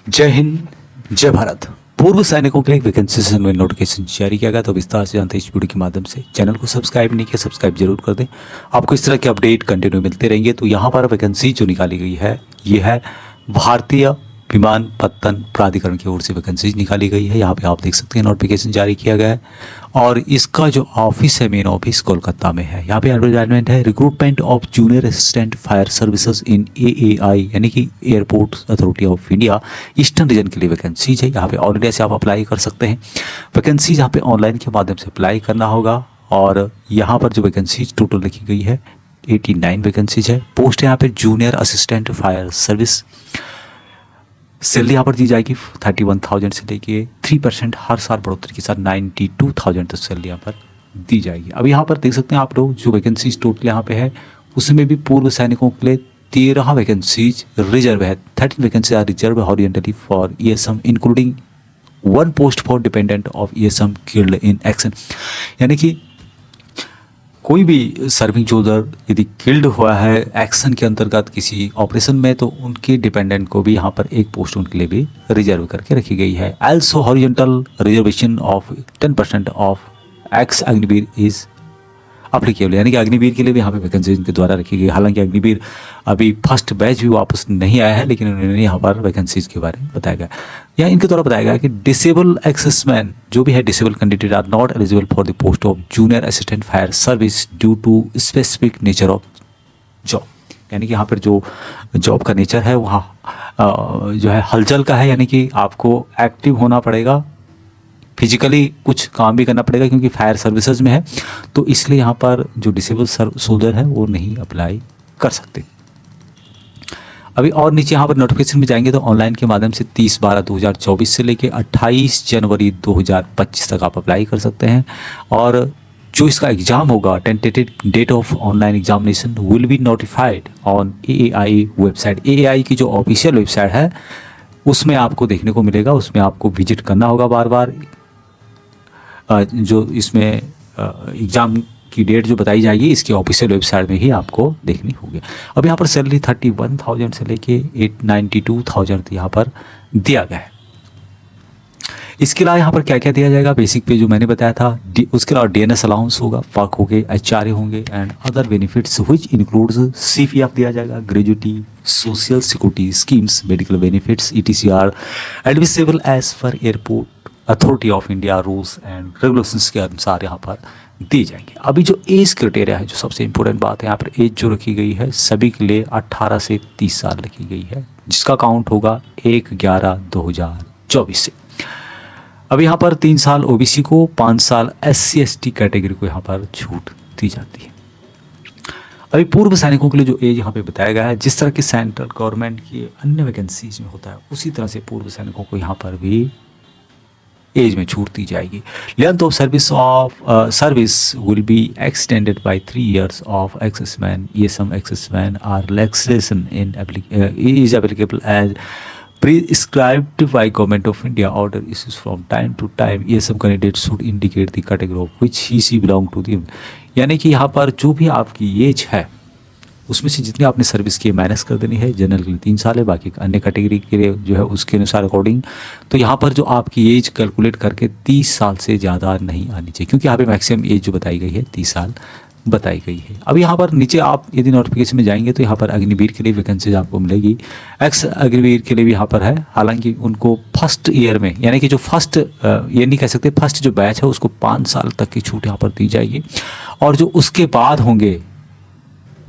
जय हिंद, जय भारत। पूर्व सैनिकों के लिए वैकेंसी में नोटिफिकेशन जारी किया गया, तो विस्तार से जानते हैं इस वीडियो के माध्यम से। चैनल को सब्सक्राइब नहीं किया, सब्सक्राइब जरूर कर दें, आपको इस तरह के अपडेट कंटिन्यू मिलते रहेंगे। तो यहाँ पर वैकेंसी जो निकाली गई है ये है भारतीय विमानपत्तन प्राधिकरण की ओर से वैकेंसी निकाली गई है। यहाँ पे आप देख सकते हैं नोटिफिकेशन जारी किया गया है और इसका जो ऑफिस है, मेन ऑफिस कोलकाता में है। यहाँ पे एडवर्टाइजमेंट है, recruitment of junior assistant fire services in AAI यानी कि airport authority of India eastern region के लिए वैकेंसीज है। यहाँ पे ऑल इंडिया से आप अप्लाई कर सकते हैं। वैकेंसीज यहाँ पे ऑनलाइन के माध्यम से अप्लाई करना होगा और यहाँ पर जो वैकेंसीज टोटल रखी गई है 89 वैकेंसीज है। पोस्ट है यहाँ पे junior assistant fire service. Salary यहाँ पर दी जाएगी 31,000 से लेके 3% हर साल बढ़ोतरी के साथ 92,000 तक सैलरी यहाँ पर दी जाएगी। अब यहाँ पर देख सकते हैं आप लोग जो वैकेंसीज टोटल यहाँ पे है उसमें भी पूर्व सैनिकों के लिए 13 वैकेंसीज रिजर्व है। 13 vacancy are reserve horizontally for ESM including 1 post for dependent of ESM killed in action. यानी कि कोई भी सर्विंग सोल्जर यदि किल्ड हुआ है एक्शन के अंतर्गत किसी ऑपरेशन में, तो उनके डिपेंडेंट को भी यहाँ पर एक पोस्ट उनके लिए भी रिजर्व करके रखी गई है। Also horizontal reservation of 10% of x Agniveer is applicable. यानी कि अग्निवीर के लिए भी यहाँ पे वैकेंसी इनके द्वारा रखी गई। हालांकि अग्निवीर अभी फर्स्ट बैच भी वापस नहीं आया है, लेकिन उन्होंने यहाँ पर वैकेंसीज के बारे में बताया गया। यहाँ इनके द्वारा बताया गया कि डिसेबल एक्सेसमैन जो भी है, disable candidate are not eligible for the post of junior assistant fire service due to specific nature of job. यानी कि यहाँ पर जो जॉब का नेचर है वहाँ जो है हलचल का है, यानी कि आपको एक्टिव होना पड़ेगा, फिजिकली कुछ काम भी करना पड़ेगा क्योंकि फायर सर्विसेज में है। तो इसलिए यहाँ पर जो डिसेबल सोल्जर है वो नहीं अप्लाई कर सकते। अभी और नीचे यहाँ पर नोटिफिकेशन में जाएंगे तो ऑनलाइन के माध्यम से 30/12/2024 से लेके 28 जनवरी 2025 तक आप अप्लाई कर सकते हैं। और जो इसका एग्ज़ाम होगा, tentative date of online examination will be notified on AAI website. AAI की जो ऑफिशियल वेबसाइट है उसमें आपको देखने को मिलेगा, उसमें आपको विजिट करना होगा बार बार। जो इसमें एग्ज़ाम की डेट जो बताई जाएगी इसकी ऑफिशियल वेबसाइट में ही आपको देखनी होगी। अब यहाँ पर सैलरी 31,000 से लेके 92,000 यहाँ पर दिया गया है। इसके अलावा यहाँ पर क्या क्या दिया जाएगा, बेसिक पे जो मैंने बताया था, उसके अलावा DNS अलाउंस होगा, फक होंगे, HRA होंगे and other benefits which includes CPF दिया जाएगा, gratuity, social security schemes, medical benefits ETC are admissible as per airport authority of India rules and regulations के अनुसार यहाँ पर दी जाएंगे। अभी जो एज क्राइटेरिया है, जो सबसे इंपॉर्टेंट बात है, यहाँ पर एज जो रखी गई है सभी के लिए 18 से 30 साल रखी गई है, जिसका काउंट होगा 1/11/2024 से। अब यहाँ पर 3 साल OBC को, 5 साल SC ST कैटेगरी को यहाँ पर छूट दी जाती है। अभी पूर्व सैनिकों के लिए जो एज यहाँ पे बताया गया है, जिस तरह की सेंट्रल गवर्नमेंट की अन्य वैकेंसीज में होता है उसी तरह से पूर्व सैनिकों को यहाँ पर भी एज में छूट दी जाएगी। Length of service will be extended by 3 years of exserviceman ESM exserviceman are relaxation is applicable as prescribed by Government of India order issues from time to time. ESM candidate should indicate the category of which he belong to the। यानी कि यहाँ पर जो भी आपकी as है उसमें से जितनी आपने सर्विस की माइनस कर देनी है। जनरल के लिए 3 साल है, बाकी अन्य कैटेगरी के लिए जो है उसके अनुसार अकॉर्डिंग। तो यहाँ पर जो आपकी एज कैलकुलेट करके 30 साल से ज़्यादा नहीं आनी चाहिए, क्योंकि यहाँ पे मैक्सिमम एज जो बताई गई है 30 साल बताई गई है। अब यहाँ पर नीचे आप यदि नोटिफिकेशन में जाएंगे तो यहाँ पर अग्निवीर के लिए वैकेंसीज आपको मिलेगी। एक्स अग्निवीर के लिए भी यहाँ पर है, हालांकि उनको फर्स्ट ईयर में, यानी कि जो फर्स्ट ये नहीं कह सकते, फर्स्ट जो बैच है उसको 5 साल तक की छूट यहाँ पर दी जाएगी। और जो उसके बाद होंगे,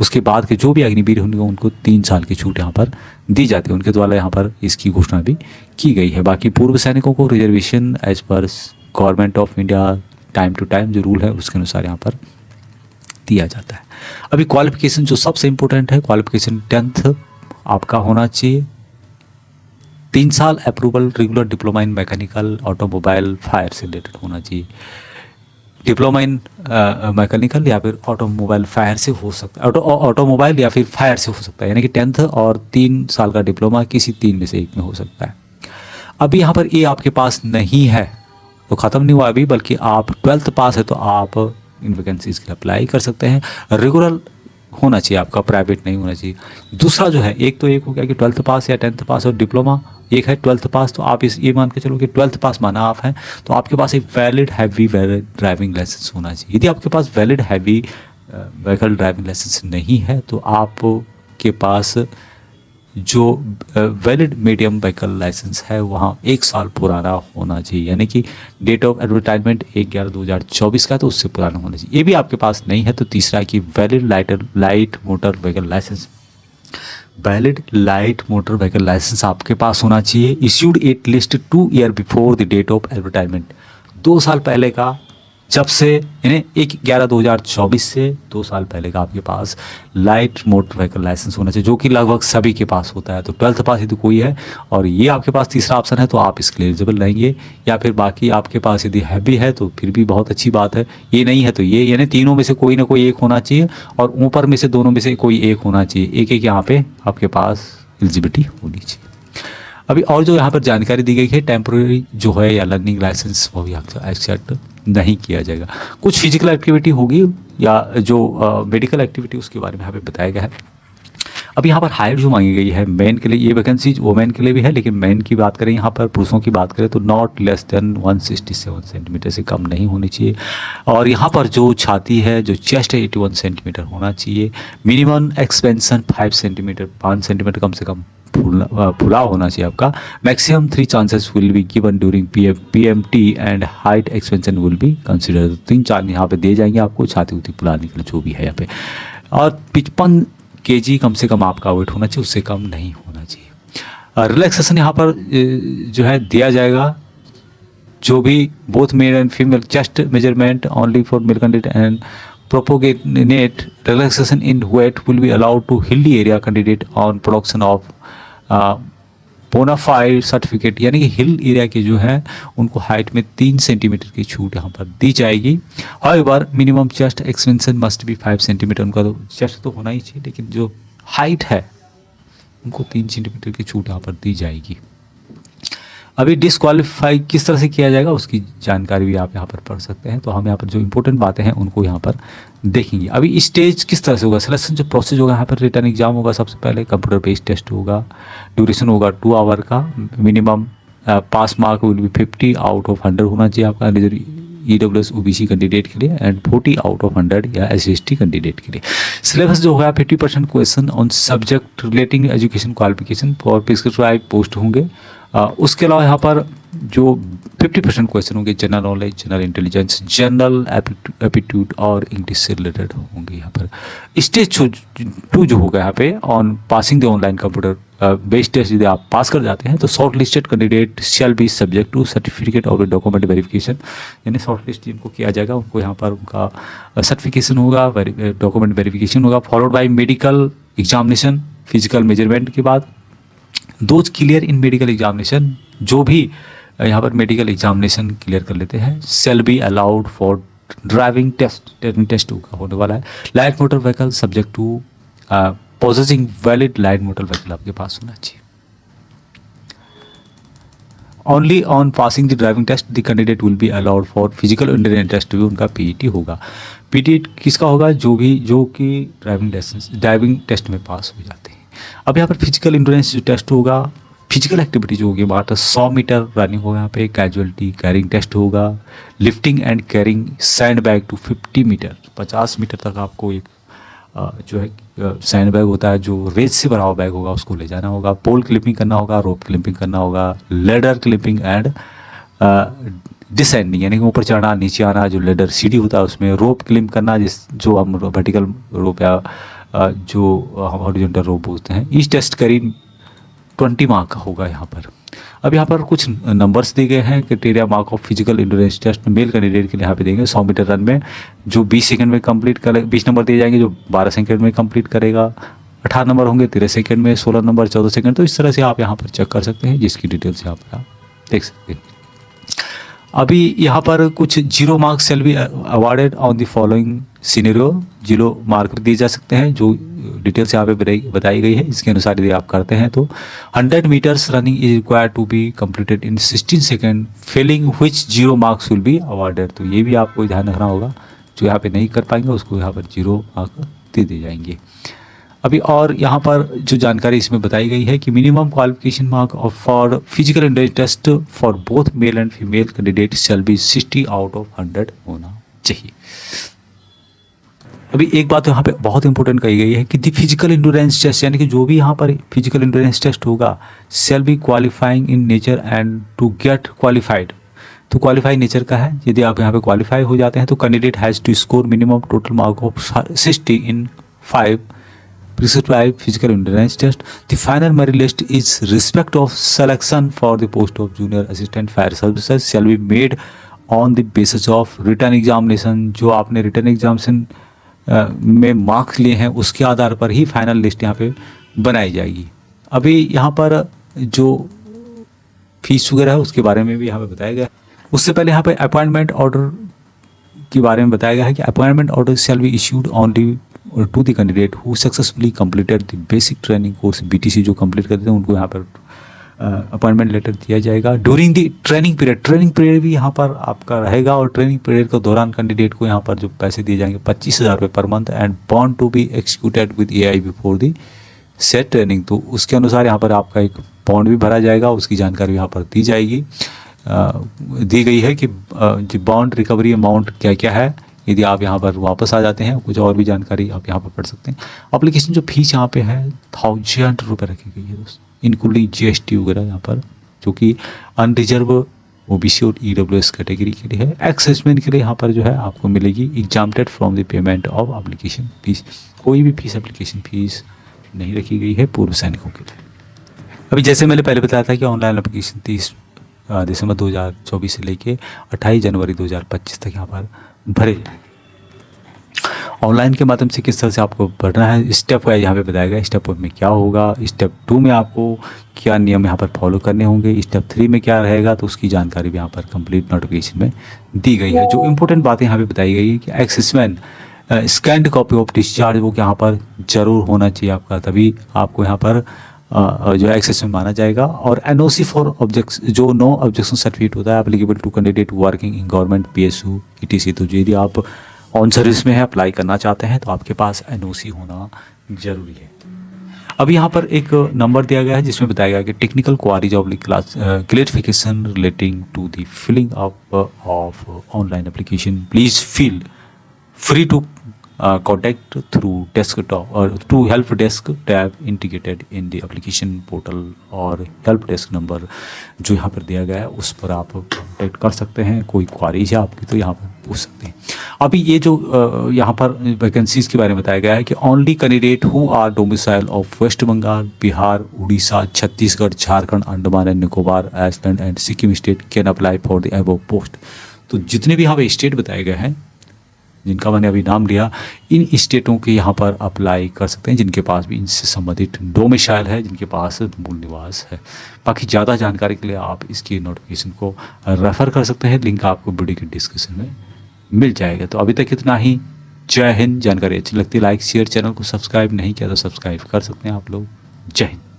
उसके बाद के जो भी अग्निवीर होंगे उनको 3 साल की छूट यहाँ पर दी जाती है। उनके द्वारा यहाँ पर इसकी घोषणा भी की गई है। बाकी पूर्व सैनिकों को reservation as per government of India time to time जो रूल है उसके अनुसार यहाँ पर दिया जाता है। अभी क्वालिफिकेशन जो सबसे इम्पोर्टेंट है, क्वालिफिकेशन 10th आपका होना चाहिए, 3 साल approval regular diploma in mechanical automobile fire से रिलेटेड होना चाहिए। डिप्लोमा इन मैकेनिकल या फिर ऑटोमोबाइल फायर से हो सकता है, ऑटोमोबाइल या फिर फायर से हो सकता है, यानी कि 10th और 3 साल का डिप्लोमा किसी 3 में से एक में हो सकता है। अभी यहाँ पर ये आपके पास नहीं है तो ख़त्म नहीं हुआ अभी, बल्कि आप 12th पास है तो आप इन वैकेंसीज के लिए अप्लाई कर सकते हैं। रेगुलर होना चाहिए आपका, प्राइवेट नहीं होना चाहिए। दूसरा जो है, एक तो एक हो गया कि 12th पास या 10th पास और डिप्लोमा, एक है 12th पास, तो आप इस ये मान के चलो कि 12th पास माना आप हैं, तो आपके पास एक वैलिड हैवी ड्राइविंग लाइसेंस होना चाहिए। यदि आपके पास valid heavy vehicle driving licence नहीं है तो आपके पास जो वैलिड मीडियम व्हीकल लाइसेंस है वहाँ 1 साल पुराना होना चाहिए, यानी कि डेट ऑफ एडवर्टाइजमेंट 1/11/2024 का है, तो उससे पुराना होना चाहिए। ये भी आपके पास नहीं है तो तीसरा है कि valid light motor vehicle licence. Valid light motor vehicle licence आपके पास होना चाहिए, issued at least 2 year before the date of advertisement. 2 साल पहले का, जब से यानी 1/11/2024 से 2 साल पहले का आपके पास लाइट मोटर व्हीकल लाइसेंस होना चाहिए, जो कि लगभग सभी के पास होता है। तो 12th पास यदि कोई है और ये आपके पास तीसरा ऑप्शन है तो आप इसके लिए एलिजिबल रहेंगे, या फिर बाकी आपके पास यदि हैवी है तो फिर भी बहुत अच्छी बात है, ये नहीं है तो ये, यानी तीनों में से कोई ना कोई एक होना चाहिए और ऊपर में से दोनों में से कोई एक होना चाहिए। एक एक यहाँ पे आपके पास एलिजिबिलिटी होनी चाहिए। अभी और जो यहाँ पर जानकारी दी गई है, टेम्पोररी जो है या लर्निंग लाइसेंस वो भी एक्सेप्ट नहीं किया जाएगा। कुछ फिजिकल एक्टिविटी होगी या जो मेडिकल एक्टिविटी उसके बारे में यहाँ पे बताया गया है। अब यहाँ पर हाइट जो मांगी गई है मेन के लिए, ये वैकेंसी वोमेन के लिए भी है, लेकिन मेन की बात करें यहाँ पर पुरुषों की बात करें तो नॉट लेस देन 167 सेंटीमीटर से कम नहीं होनी चाहिए। और यहाँ पर जो छाती है, जो चेस्ट है 81 सेंटीमीटर होना चाहिए। मिनिमम एक्सपेंशन 5 सेंटीमीटर, 5 सेंटीमीटर कम से कम फुला होना चाहिए आपका। Maximum 3 chances will be given during PMT and height expansion will be consider. 3 chance यहाँ पे दिए जाएंगे आपको छाती उती फुलाने के लिए, जो भी है यहाँ पे। और 55 kg कम से कम आपका वेट होना चाहिए, उससे कम नहीं होना चाहिए। रिलैक्सेशन यहाँ पर जो है दिया जाएगा, जो भी both male and female chest measurement only for male candidate and proportionate relaxation in weight will be allowed to hilly area candidate on production of bonafide certificate, यानी कि हिल एरिया के जो है उनको हाइट में 3 सेंटीमीटर की छूट यहाँ पर दी जाएगी। However minimum chest expansion must be 5 centimetre, उनका तो चेस्ट तो होना ही चाहिए, लेकिन जो हाइट है उनको 3 सेंटीमीटर की छूट यहाँ पर दी जाएगी। अभी डिसक्वालीफाई किस तरह से किया जाएगा उसकी जानकारी भी आप यहाँ पर पढ़ सकते हैं। तो हम यहाँ पर जो इंपॉर्टेंट बातें हैं उनको यहाँ पर देखेंगे। अभी स्टेज किस तरह से होगा, सिलेक्शन जो प्रोसेस होगा, यहाँ पर रिटर्न एग्जाम होगा, सबसे पहले कंप्यूटर बेस्ड टेस्ट होगा, ड्यूरेशन होगा 2 आवर का, minimum pass mark will be 50 out of 100 होना चाहिए आपका EWS OBC कैंडिडेट के लिए एंड 40 आउट ऑफ 100 या SC/ST कैंडिडेट के लिए। सिलेबस जो होगा 50% question on subject relating education qualification for prescribe post होंगे। उसके अलावा यहाँ पर जो 50% क्वेश्चन होंगे general knowledge, general intelligence, general aptitude और इंग्लिश से रिलेटेड होंगे। यहाँ पर स्टेज 2 जो होगा यहाँ पे on passing the online computer based test, यदि आप पास कर जाते हैं तो short listed candidate shall be subject to certificate और डॉक्यूमेंट वेरिफिकेशन, यानी शॉर्ट लिस्ट जिनको किया जाएगा उनको यहाँ पर उनका सर्टिफिकेशन होगा, डॉक्यूमेंट वेरिफिकेशन होगा, followed by medical examination, physical measurement के बाद those clear in medical examination, जो भी यहाँ पर मेडिकल एग्जामिनेशन क्लियर कर लेते हैं shall be allowed for driving test होने वाला है। Light motor vehicle subject to possessing valid light motor vehicle आपके पास होना चाहिए। Only on passing the driving test the candidate will be allowed for physical endurance test, भी उनका PET होगा। PET किसका होगा, जो कि ड्राइविंग टेस्ट में पास हो जाते हैं। अब यहाँ पर फिजिकल एंड्योरेंस जो टेस्ट होगा, फिजिकल एक्टिविटी जो होगी वहाँ 100 मीटर रनिंग होगा, यहाँ पे कैजुअलिटी कैरिंग टेस्ट होगा, lifting and carrying sand bag to 50 metre, 50 metre तक आपको एक जो है सैंड बैग होता है जो रेत से भरा हुआ बैग होगा उसको ले जाना होगा, पोल क्लिपिंग करना होगा, रोप क्लिपिंग करना होगा, लेडर क्लिपिंग एंड डिसेंडिंग, यानी कि ऊपर चढ़ना नीचे आना, जो लेडर सीढ़ी होता है उसमें रोप क्लिप करना, जो हम वर्टिकल रोप या जो हम हॉरिजॉन्टल रोप बोलते हैं। इस टेस्ट करीब 20 मार्क का होगा यहाँ पर। अब यहाँ पर कुछ नंबर्स दिए गए हैं, criteria mark of physical endurance test male candidate के लिए यहाँ पे देंगे 100 मीटर रन में जो 20 सेकंड में कंप्लीट करे, 20 नंबर दिए जाएंगे जो 12 सेकंड में कंप्लीट करेगा, 18 नंबर होंगे 13 सेकंड में, 16 नंबर 14 सेकंड। तो इस तरह से आप यहाँ पर चेक कर सकते हैं, जिसकी डिटेल्स यहाँ पर आप देख सकते हैं। अभी यहाँ पर कुछ 0 marks shall be awarded on the following scenario, 0 mark दिए जा सकते हैं, जो डिटेल्स यहाँ पे बताई गई है इसके अनुसार यदि आप करते हैं तो 100 metres running is required to be completed in 16 second, failing which 0 marks will be awarded. तो ये भी आपको ध्यान रखना होगा, जो यहाँ पे नहीं कर पाएंगे उसको यहाँ पर 0 मार्क दे दिए जाएंगे। अभी और यहाँ पर जो जानकारी इसमें बताई गई है कि minimum qualification mark for physical endurance test for both male and female candidate shall be 60 out of 100 होना चाहिए। अभी एक बात यहाँ पे बहुत इंपॉर्टेंट कही गई है कि दी फिजिकल एंड्योरेंस टेस्ट, यानी कि जो भी यहाँ पर फिजिकल एंड्योरेंस टेस्ट होगा shall be qualifying in nature and to get qualified. तो क्वालिफाई नेचर का है, यदि आप यहाँ पे क्वालिफाई हो जाते हैं तो candidate has to score minimum total mark of 60 in 5 prescribed physical endurance test. The final merit list is respect of selection for the post of junior assistant fire services shall be made on the basis of written examination। जो आपने return examination में marks लिए हैं उसके आधार पर ही final list यहाँ पे बनाई जाएगी। अभी यहाँ पर जो फीस वगैरह है उसके बारे में भी यहाँ पे बताया गया। उससे पहले यहाँ पे अपॉइंटमेंट ऑर्डर के बारे में बताया गया है कि appointment order shall be issued only to the candidate who successfully completed the basic training course BTC। जो कंप्लीट करते हैं उनको यहाँ पर अपॉइंटमेंट लेटर दिया जाएगा। ड्यूरिंग द ट्रेनिंग पीरियड भी यहाँ पर आपका रहेगा और ट्रेनिंग पीरियड के दौरान कैंडिडेट को यहाँ पर जो पैसे दिए जाएंगे 25,000 रुपये पर month and bond to be executed with AI before the set training. तो उसके अनुसार यहाँ पर आपका एक बॉन्ड भी भरा जाएगा, उसकी जानकारी यहाँ पर दी जाएगी। दी गई है कि बॉन्ड रिकवरी अमाउंट क्या क्या है। यदि आप यहाँ पर वापस आ जाते हैं कुछ और भी जानकारी आप यहाँ पर पढ़ सकते हैं। एप्लीकेशन जो फीस यहाँ पे है 1000 रुपये रखी गई है दोस्तों, इंक्लूडिंग GST वगैरह यहाँ पर, जो कि अनरिजर्व OBC और EWS कैटेगरी के लिए है। एक्सेसमेंट के लिए यहाँ पर जो है आपको मिलेगी exempted from the payment of application fees. कोई भी फीस एप्लीकेशन फीस नहीं रखी गई है पूर्व सैनिकों के लिए। अभी जैसे मैंने पहले बताया था कि ऑनलाइन एप्लीकेशन 30 दिसंबर 2024 से लेके 28 जनवरी 2025 तक यहाँ पर भरे जाए। ऑनलाइन के माध्यम से किस तरह से आपको पढ़ना है स्टेप वाइज यहाँ पे बताया गया। स्टेप 1 में क्या होगा, स्टेप 2 में आपको क्या नियम यहाँ पर फॉलो करने होंगे, स्टेप 3 में क्या रहेगा, तो उसकी जानकारी भी यहाँ पर कंप्लीट नोटिफिकेशन में दी गई है। जो इंपॉर्टेंट बातें यहाँ पे बताई गई है कि assessment scanned copy of discharge वो यहाँ पर जरूर होना चाहिए आपका, तभी आपको यहाँ पर जो एक्सेस में माना जाएगा। और NOC फॉर ऑब्जेक्ट जो नो ऑब्जेक्शन सर्टिफिकेट होता है applicable to candidate working in government PSU ETC। तो यदि आप ऑन सर्विस में है अप्लाई करना चाहते हैं तो आपके पास NOC होना जरूरी है। अभी यहाँ पर एक नंबर दिया गया है जिसमें बताया गया कि technical queries of class clarification relating to the filling of online application please feel free to contact through desktop or through help desk tab indicated in the application portal और help desk नंबर जो यहाँ पर दिया गया है उस पर आप कॉन्टैक्ट कर सकते हैं। कोई क्वारीज है आपकी तो यहाँ पर पूछ सकते हैं। अभी ये जो यहाँ पर वैकेंसीज के बारे में बताया गया है कि only candidate who are domicile of West Bengal, Bihar, Orissa, Chhattisgarh, Jharkhand, Andaman and Nicobar island and Sikkim state can apply for the above post. तो जितने भी यहाँ पर स्टेट बताए गए हैं जिनका मैंने अभी नाम लिया, इन स्टेटों के यहाँ पर अप्लाई कर सकते हैं जिनके पास भी इनसे संबंधित डोमिसाइल है, जिनके पास मूल निवास है। बाकी ज़्यादा जानकारी के लिए आप इसकी नोटिफिकेशन को रेफ़र कर सकते हैं, लिंक आपको वीडियो के डिस्क्रिप्शन में मिल जाएगा। तो अभी तक इतना ही। जय हिंद। जानकारी अच्छी लगती है लाइक शेयर, चैनल को सब्सक्राइब नहीं किया तो सब्सक्राइब कर सकते हैं आप लोग। जय हिंद।